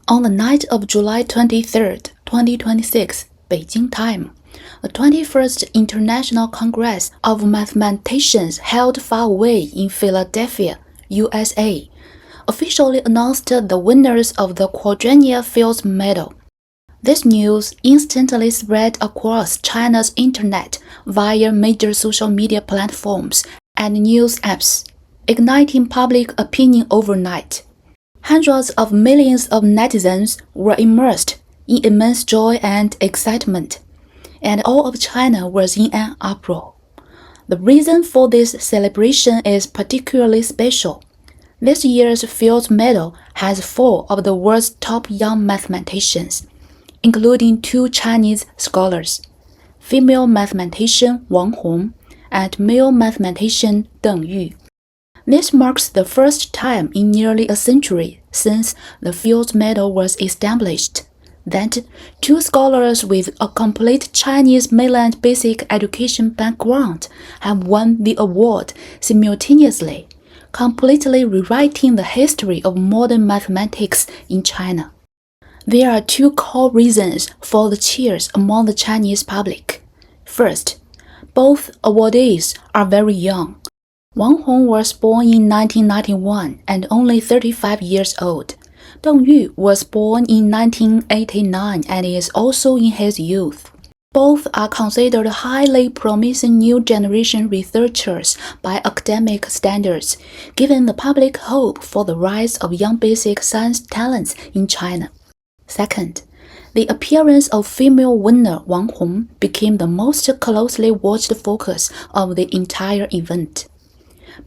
On the night of July 23, 2026, Beijing time, the 21st International Congress of Mathematicians held far away in Philadelphia, USA, officially announced the winners of the Quadrennial Fields Medal. This news instantly spread across China's internet via major social media platforms and news apps, igniting public opinion overnight. Hundreds of millions of netizens were immersed in immense joy and excitement, and all of China was in an uproar. The reason for this celebration is particularly special. This year's Fields Medal has 4 of the world's top young mathematicians, including 2 Chinese scholars, female mathematician Wang Hong and male mathematician Deng Yu. This marks the first time in nearly a century since the Fields Medal was established that 2 scholars with a complete Chinese mainland basic education background have won the award simultaneously, completely rewriting the history of modern mathematics in China. There are 2 core reasons for the cheers among the Chinese public. First, both awardees are very young. Wang Hong was born in 1991 and only 35 years old. Deng Yu was born in 1989 and is also in his youth. Both are considered highly promising new generation researchers by academic standards, giving the public hope for the rise of young basic science talents in China. Second, the appearance of female winner Wang Hong became the most closely watched focus of the entire event.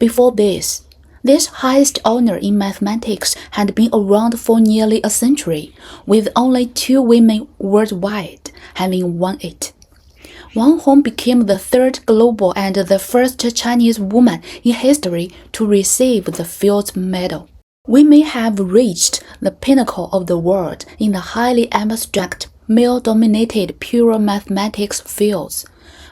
Before this highest honor in mathematics had been around for nearly a century, with only 2 women worldwide having won it. Wang Hong became the 3rd global and the first Chinese woman in history to receive the Fields Medal. Women have reached the pinnacle of the world in the highly abstract, male-dominated pure mathematics fields,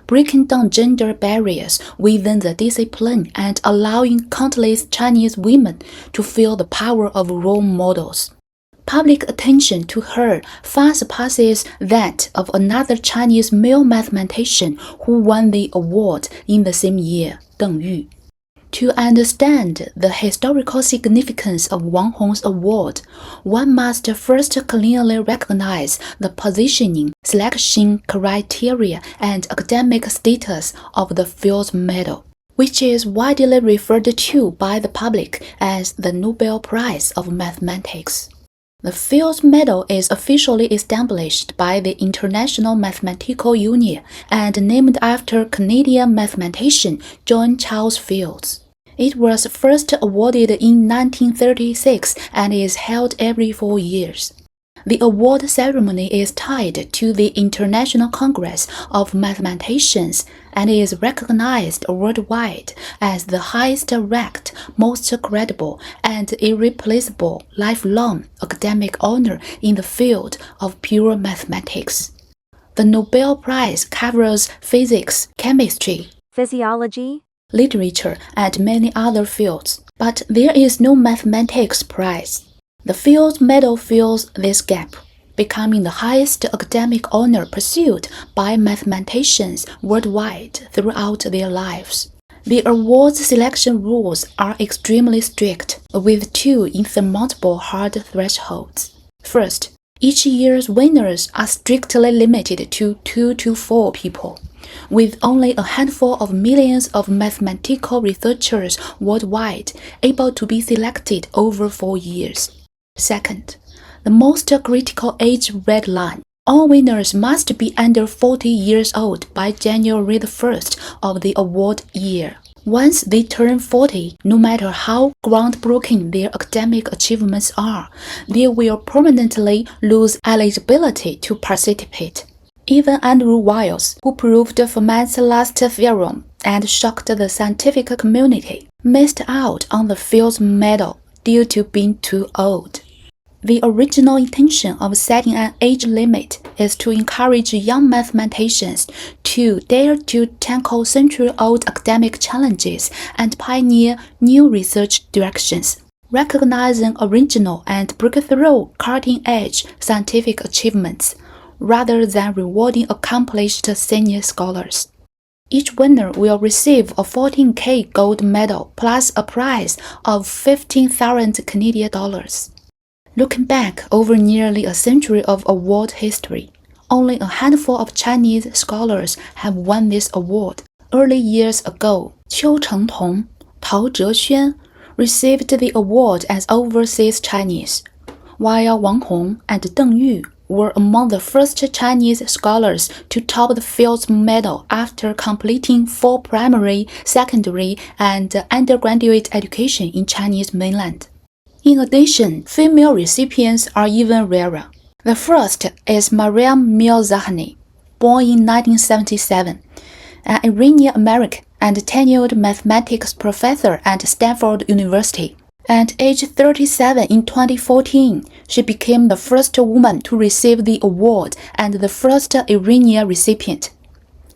breaking down gender barriers within the discipline and allowing countless Chinese women to feel the power of role models. Public attention to her far surpasses that of another Chinese male mathematician who won the award in the same year, Deng Yu. To understand the historical significance of Wang Hong's award, one must first clearly recognize the positioning, selection criteria, and academic status of the Fields Medal, which is widely referred to by the public as the Nobel Prize of Mathematics. The Fields Medal is officially established by the International Mathematical Union and named after Canadian mathematician John Charles Fields. It was first awarded in 1936 and is held every 4 years. The award ceremony is tied to the International Congress of Mathematicians and is recognized worldwide as the highest-ranked, most credible, and irreplaceable lifelong academic honor in the field of pure mathematics. The Nobel Prize covers physics, chemistry, physiology, literature, and many other fields, but there is no mathematics prize. The Fields Medal fills this gap, becoming the highest academic honor pursued by mathematicians worldwide throughout their lives. The award's selection rules are extremely strict, with 2 insurmountable hard thresholds. First, each year's winners are strictly limited to 2 to 4 people, with only a handful of millions of mathematical researchers worldwide able to be selected over 4 years. Second, the most critical age red line. All winners must be under 40 years old by January 1st of the award year. Once they turn 40, no matter how groundbreaking their academic achievements are, they will permanently lose eligibility to participate. Even Andrew Wiles, who proved Fermat's last theorem and shocked the scientific community, missed out on the Fields Medal due to being too old. The original intention of setting an age limit is to encourage young mathematicians to dare to tackle century-old academic challenges and pioneer new research directions. recognizing original and breakthrough cutting-edge scientific achievements, rather than rewarding accomplished senior scholars. Each winner will receive a 14K gold medal plus a prize of 15,000 Canadian dollars. Looking back over nearly a century of award history, only a handful of Chinese scholars have won this award. Early years ago, Qiu Chengtong, Tao Zhexuan received the award as overseas Chinese, while Wang Hong and Deng Yu were among the first Chinese scholars to top the field's medal after completing full primary, secondary, and undergraduate education in Chinese mainland. In addition, female recipients are even rarer. The first is Mariam Mirzakhani, born in 1977, an Iranian-American and tenured mathematics professor at Stanford University. At age 37 in 2014, she became the first woman to receive the award and the first Iranian recipient.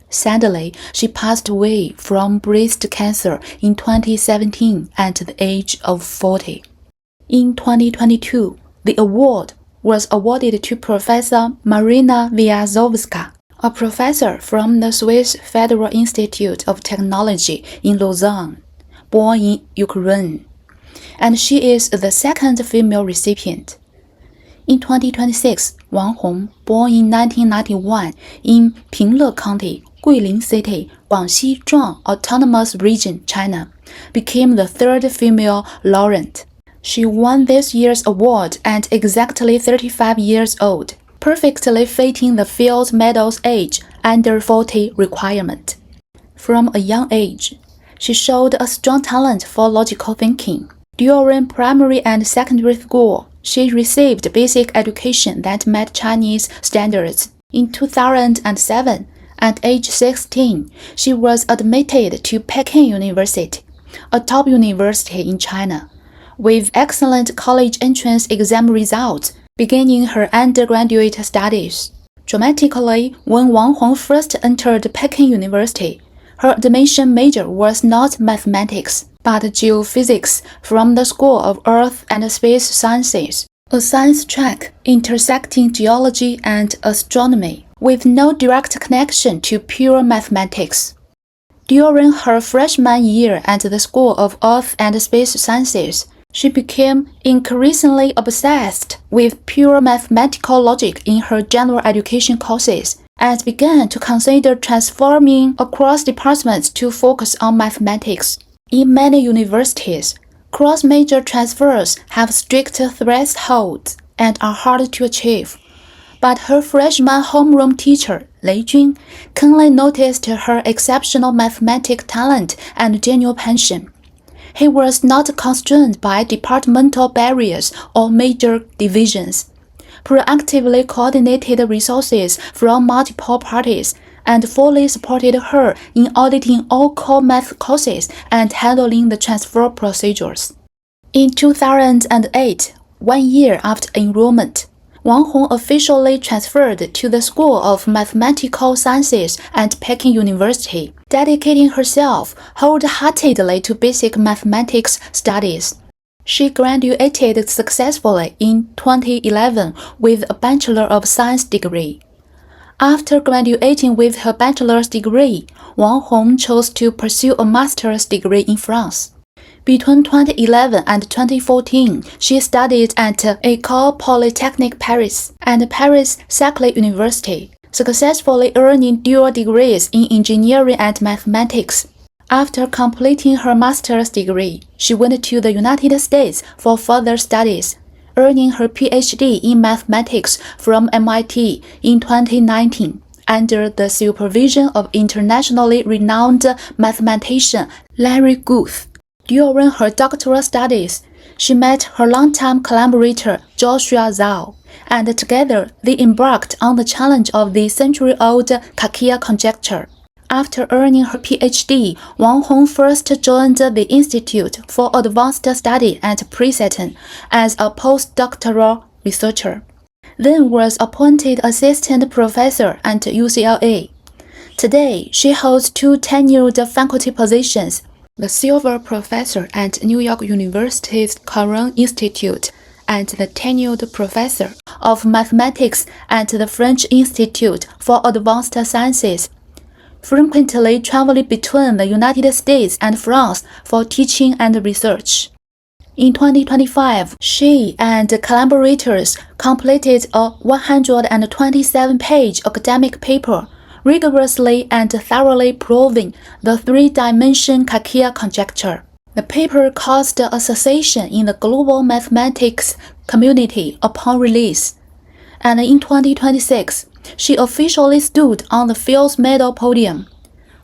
Sadly, she passed away from breast cancer in 2017 at the age of 40. In 2022, the award was awarded to Professor Marina Vyazovska, a professor from the Swiss Federal Institute of Technology in Lausanne, born in Ukraine, and she is the second female recipient. In 2026, Wang Hong, born in 1991 in Pingle County, Guilin City, Guangxi Zhuang Autonomous Region, China, became the third female laureate. She won this year's award at exactly 35 years old, perfectly fitting the field's medal's age under 40 requirement. From a young age, she showed a strong talent for logical thinking. During primary and secondary school, she received basic education that met Chinese standards. In 2007, at age 16, she was admitted to Peking University, a top university in China, with excellent college entrance exam results, beginning her undergraduate studies. Dramatically, when Wang Hong first entered Peking University, her admission major was not mathematics, but geophysics from the School of Earth and Space Sciences, a science track intersecting geology and astronomy, with no direct connection to pure mathematics. During her freshman year at the School of Earth and Space Sciences, she became increasingly obsessed with pure mathematical logic in her general education courses and began to consider transforming across departments to focus on mathematics. In many universities, cross-major transfers have strict thresholds and are hard to achieve. But her freshman homeroom teacher, Lei Jun, keenly noticed her exceptional mathematical talent and genuine passion. He was not constrained by departmental barriers or major divisions, proactively coordinated resources from multiple parties, and fully supported her in auditing all core math courses and handling the transfer procedures. In 2008, 1 year after enrollment, Wang Hong officially transferred to the School of Mathematical Sciences at Peking University, dedicating herself wholeheartedly to basic mathematics studies. She graduated successfully in 2011 with a Bachelor of Science degree. After graduating with her bachelor's degree, Wang Hong chose to pursue a master's degree in France. Between 2011 and 2014, she studied at École Polytechnique Paris and Paris Saclay University, successfully earning dual degrees in engineering and mathematics. After completing her master's degree, she went to the United States for further studies, earning her PhD in mathematics from MIT in 2019 under the supervision of internationally renowned mathematician Larry Guth. During her doctoral studies, she met her longtime collaborator Joshua Zhao, and together they embarked on the challenge of the century-old Kakeya Conjecture. After earning her PhD, Wang Hong first joined the Institute for Advanced Study at Princeton as a postdoctoral researcher, then was appointed assistant professor at UCLA. Today, she holds 2 tenured faculty positions, the Silver Professor at New York University's Caron Institute, and the tenured Professor of Mathematics at the French Institute for Advanced Sciences, frequently traveling between the United States and France for teaching and research. In 2025, she and collaborators completed a 127-page academic paper rigorously and thoroughly proving the three-dimension Kakeya Conjecture. The paper caused a sensation in the global mathematics community upon release, and in 2026, she officially stood on the Fields Medal podium,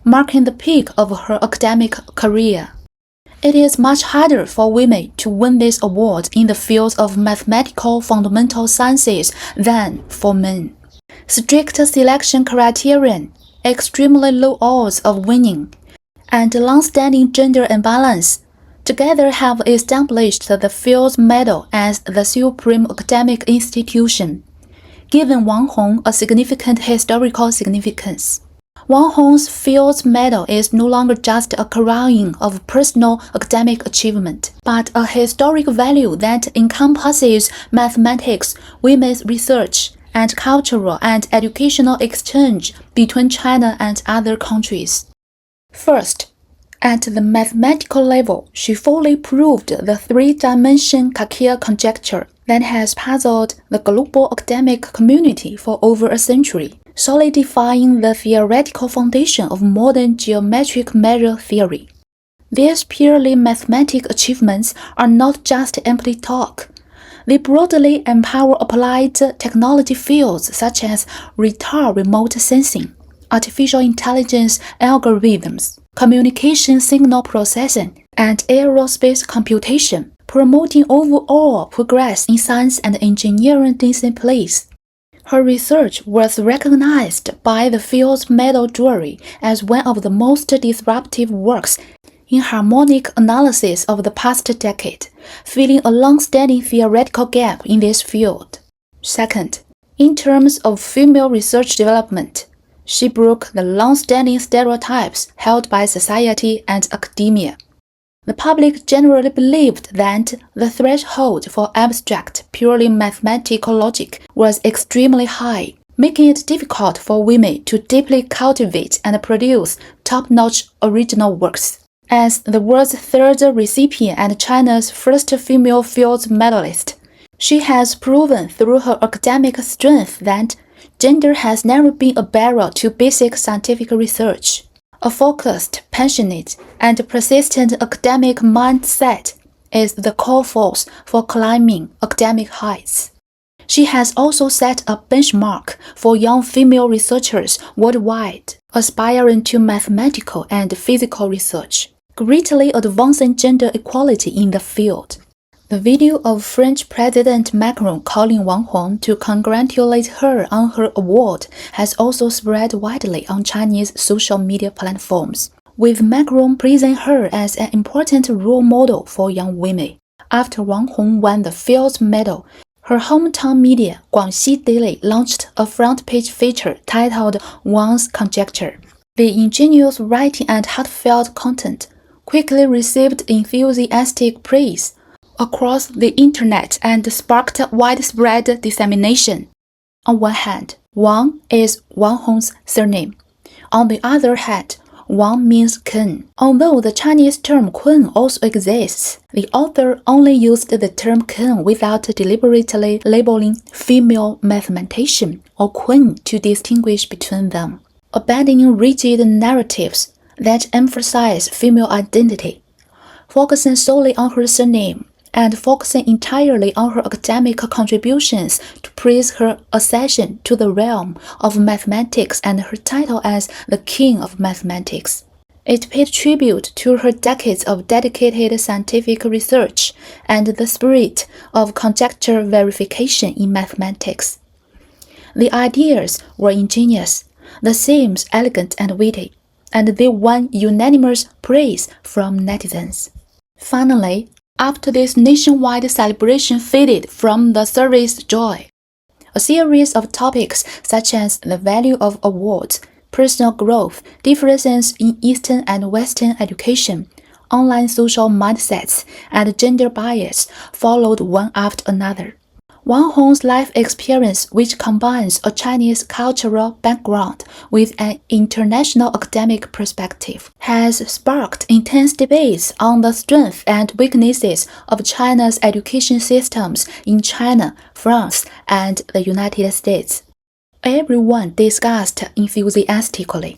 marking the peak of her academic career. It is much harder for women to win this award in the fields of mathematical fundamental sciences than for men. Strict selection criterion, extremely low odds of winning, and long-standing gender imbalance together have established the Fields Medal as the supreme academic institution, giving Wang Hong a significant historical significance. Wang Hong's Fields Medal is no longer just a crowning of personal academic achievement, but a historic value that encompasses mathematics, women's research, and cultural and educational exchange between China and other countries. First, at the mathematical level, she fully proved the three-dimension Kakeya Conjecture that has puzzled the global academic community for over a century, solidifying the theoretical foundation of modern geometric measure theory. These purely mathematical achievements are not just empty talk. They broadly empower applied technology fields such as radar remote sensing, artificial intelligence algorithms, communication signal processing, and aerospace computation, promoting overall progress in science and engineering disciplines. Her research was recognized by the Fields Medal jury as one of the most disruptive works in harmonic analysis of the past decade, filling a long-standing theoretical gap in this field. Second, in terms of female research development, she broke the long-standing stereotypes held by society and academia. The public generally believed that the threshold for abstract, purely mathematical logic was extremely high, making it difficult for women to deeply cultivate and produce top-notch original works. As the world's third recipient and China's first female Fields medalist, she has proven through her academic strength that gender has never been a barrier to basic scientific research. A focused, passionate, and persistent academic mindset is the core force for climbing academic heights. She has also set a benchmark for young female researchers worldwide, aspiring to mathematical and physical research, greatly advancing gender equality in the field. The video of French President Macron calling Wang Hong to congratulate her on her award has also spread widely on Chinese social media platforms, with Macron praising her as an important role model for young women. After Wang Hong won the Fields Medal, her hometown media, Guangxi Daily, launched a front-page feature titled Wang's Conjecture. The ingenious writing and heartfelt content quickly received enthusiastic praise across the internet and sparked widespread dissemination. On one hand, Wang is Wang Hong's surname. On the other hand, Wang means Kun. Although the Chinese term Kun also exists, the author only used the term Kun without deliberately labeling female mathematician or Kun to distinguish between them, abandoning rigid narratives that emphasize female identity, focusing solely on her surname, and focusing entirely on her academic contributions to praise her accession to the realm of mathematics and her title as the King of Mathematics. It paid tribute to her decades of dedicated scientific research and the spirit of conjecture verification in mathematics. The ideas were ingenious, the themes elegant and witty, and they won unanimous praise from netizens. Finally, after this nationwide celebration faded from the service joy, a series of topics such as the value of awards, personal growth, differences in Eastern and Western education, online social mindsets, and gender bias followed one after another. Wang Hong's life experience, which combines a Chinese cultural background with an international academic perspective, has sparked intense debates on the strengths and weaknesses of China's education systems in China, France, and the United States. Everyone discussed enthusiastically.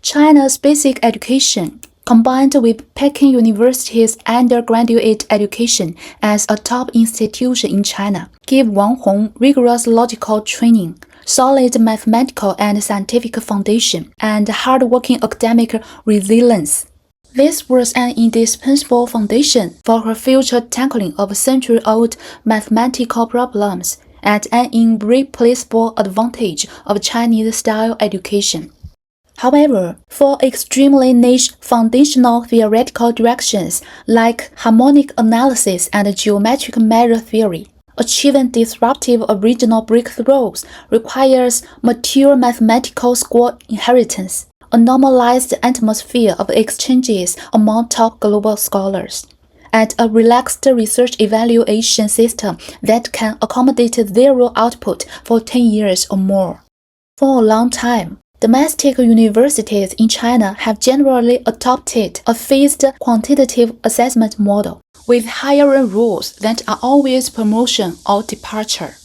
China's basic education, combined with Peking University's undergraduate education as a top institution in China, give Wang Hong rigorous logical training, solid mathematical and scientific foundation, and hard-working academic resilience. This was an indispensable foundation for her future tackling of century-old mathematical problems at an irreplaceable advantage of Chinese-style education. However, for extremely niche foundational theoretical directions like harmonic analysis and geometric measure theory, achieving disruptive original breakthroughs requires mature mathematical school inheritance, a normalized atmosphere of exchanges among top global scholars, and a relaxed research evaluation system that can accommodate zero output for 10 years or more. For a long time, domestic universities in China have generally adopted a phased quantitative assessment model, with hiring rules that are always promotion or departure,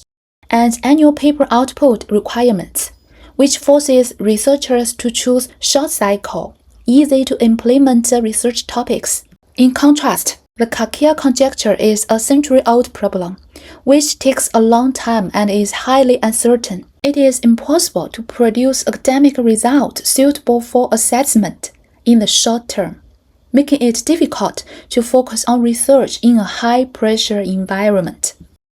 and annual paper output requirements, which forces researchers to choose short-cycle, easy-to-implement research topics. In contrast, the Kakeya Conjecture is a century-old problem, which takes a long time and is highly uncertain. It is impossible to produce academic results suitable for assessment in the short term, making it difficult to focus on research in a high-pressure environment.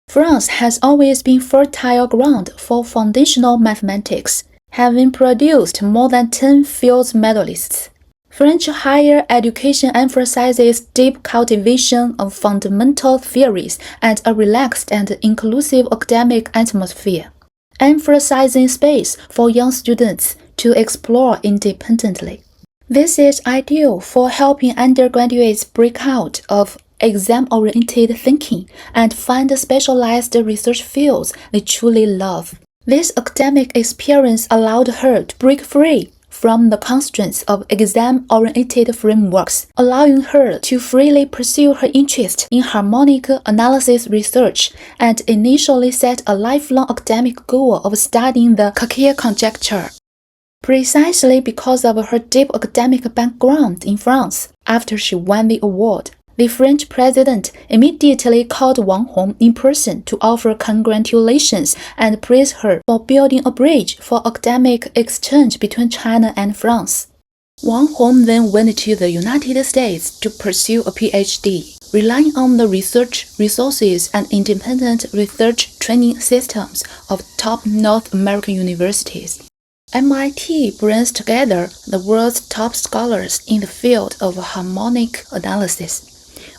France has always been fertile ground for foundational mathematics, having produced more than 10 field medalists. French higher education emphasizes deep cultivation of fundamental theories and a relaxed and inclusive academic atmosphere, emphasizing space for young students to explore independently. This is ideal for helping undergraduates break out of exam-oriented thinking and find specialized research fields they truly love. This academic experience allowed her to break free from the constraints of exam-oriented frameworks, allowing her to freely pursue her interest in harmonic analysis research and initially set a lifelong academic goal of studying the Kakeya Conjecture. Precisely because of her deep academic background in France, after she won the award, the French president immediately called Wang Hong in person to offer congratulations and praise her for building a bridge for academic exchange between China and France. Wang Hong then went to the United States to pursue a PhD, relying on the research resources and independent research training systems of top North American universities. MIT brings together the world's top scholars in the field of harmonic analysis,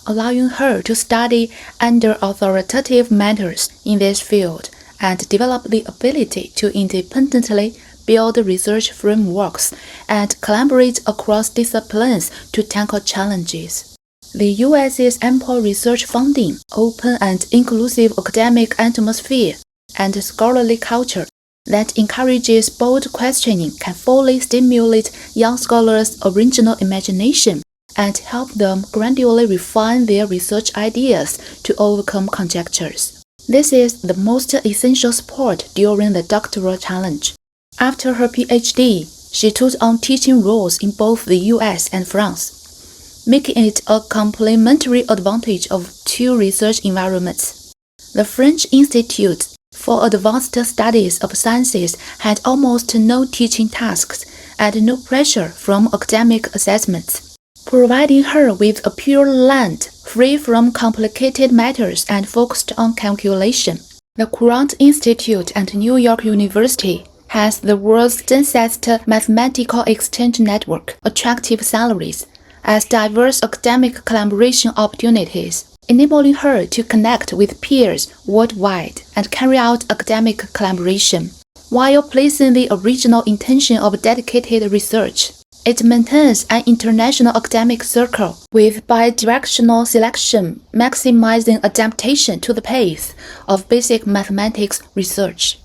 allowing her to study under authoritative mentors in this field and develop the ability to independently build research frameworks and collaborate across disciplines to tackle challenges. The U.S.'s ample research funding, open and inclusive academic atmosphere, and scholarly culture that encourages bold questioning can fully stimulate young scholars' original imagination and help them gradually refine their research ideas to overcome conjectures. This is the most essential support during the doctoral challenge. After her PhD, she took on teaching roles in both the US and France, making it a complementary advantage of two research environments. The French Institute for Advanced Studies of Sciences had almost no teaching tasks and no pressure from academic assessments, providing her with a pure land, free from complicated matters and focused on calculation. The Courant Institute at New York University has the world's densest mathematical exchange network, attractive salaries, as diverse academic collaboration opportunities, enabling her to connect with peers worldwide and carry out academic collaboration, while placing the original intention of dedicated research. It maintains an international academic circle with bidirectional selection, maximizing adaptation to the pace of basic mathematics research.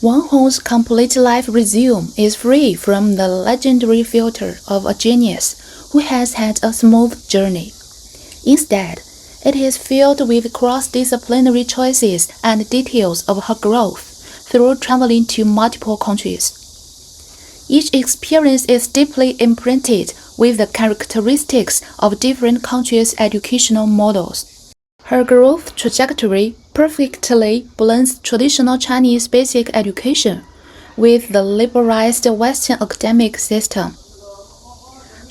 Wang Hong's complete life resume is free from the legendary filter of a genius who has had a smooth journey. Instead, it is filled with cross-disciplinary choices and details of her growth through traveling to multiple countries. Each experience is deeply imprinted with the characteristics of different countries' educational models. Her growth trajectory perfectly blends traditional Chinese basic education with the liberalized Western academic system.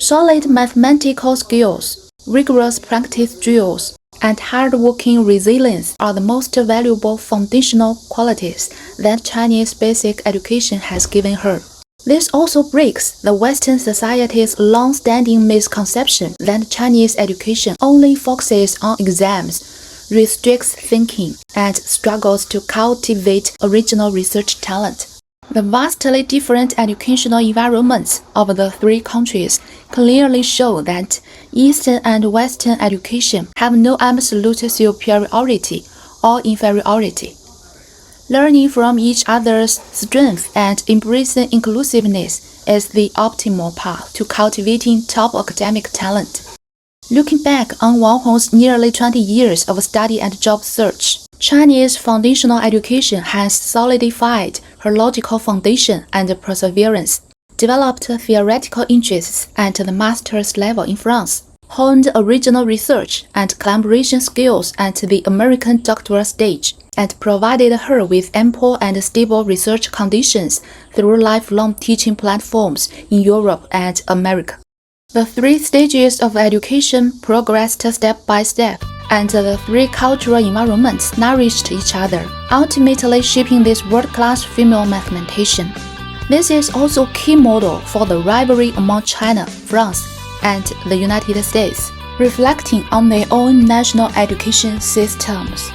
Solid mathematical skills, rigorous practice drills, and hard-working resilience are the most valuable foundational qualities that Chinese basic education has given her. This also breaks the Western society's long-standing misconception that Chinese education only focuses on exams, restricts thinking, and struggles to cultivate original research talent. The vastly different educational environments of the three countries clearly show that Eastern and Western education have no absolute superiority or inferiority. Learning from each other's strengths and embracing inclusiveness is the optimal path to cultivating top academic talent. Looking back on Wang Hong's nearly 20 years of study and job search, Chinese foundational education has solidified her logical foundation and perseverance, developed theoretical interests at the master's level in France, honed original research and collaboration skills at the American doctoral stage, and provided her with ample and stable research conditions through lifelong teaching platforms in Europe and America. The three stages of education progressed step by step, and the three cultural environments nourished each other, ultimately shaping this world-class female mathematician. This is also a key model for the rivalry among China, France, and the United States, reflecting on their own national education systems.